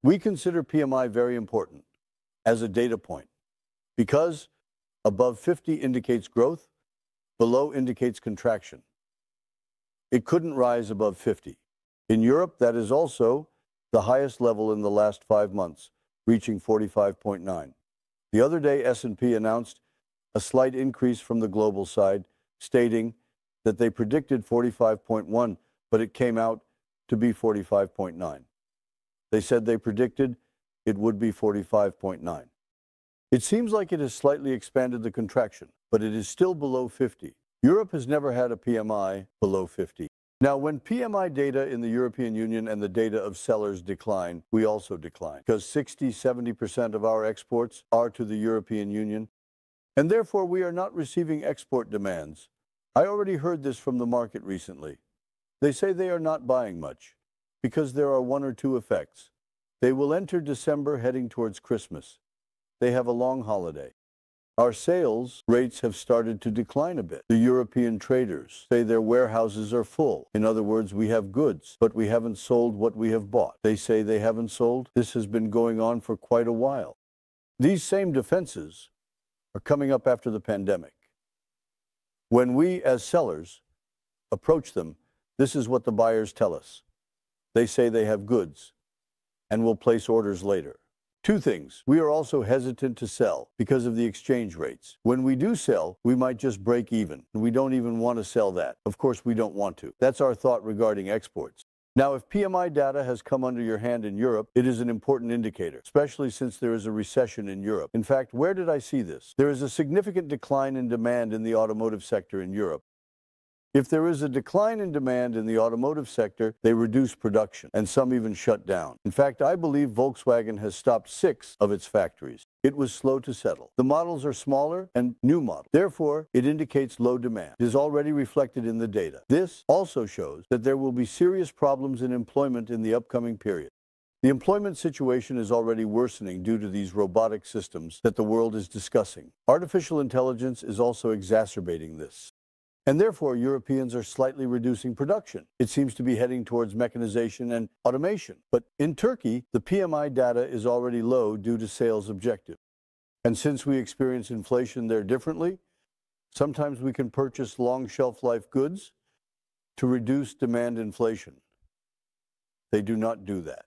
We consider PMI very important as a data point because above 50 indicates growth, below indicates contraction. It couldn't rise above 50. In Europe, that is also the highest level in the last 5 months, reaching 45.9. The other day, S&P announced a slight increase from the global side, stating that they predicted 45.1, but it came out to be 45.9. They said they predicted it would be 45.9. It seems like it has slightly expanded the contraction, but it is still below 50. Europe has never had a PMI below 50. Now, when PMI data in the European Union and the data of sellers decline, we also decline, because 60–70% of our exports are to the European Union, and therefore we are not receiving export demands. I already heard this from the market recently. They say they are not buying much, because there are one or two effects. They will enter December heading towards Christmas. They have a long holiday. Our sales rates have started to decline a bit. The European traders say their warehouses are full. In other words, we have goods, but we haven't sold what we have bought. They say they haven't sold. This has been going on for quite a while. These same defenses are coming up after the pandemic. When we, as sellers, approach them, this is what the buyers tell us. They say they have goods and will place orders later. Two things. We are also hesitant to sell because of the exchange rates. When we do sell, we might just break even. We don't even want to sell that. Of course, we don't want to. That's our thought regarding exports. Now, if PMI data has come under your hand in Europe, it is an important indicator, especially since there is a recession in Europe. In fact, where did I see this? There is a significant decline in demand in the automotive sector in Europe. If there is a decline in demand in the automotive sector, they reduce production, and some even shut down. In fact, I believe Volkswagen has stopped 6 of its factories. It was slow to settle. The models are smaller and new models. Therefore, it indicates low demand. It is already reflected in the data. This also shows that there will be serious problems in employment in the upcoming period. The employment situation is already worsening due to these robotic systems that the world is discussing. Artificial intelligence is also exacerbating this. And therefore, Europeans are slightly reducing production. It seems to be heading towards mechanization and automation. But in Turkey, the PMI data is already low due to sales objective. And since we experience inflation there differently, sometimes we can purchase long shelf life goods to reduce demand inflation. They do not do that.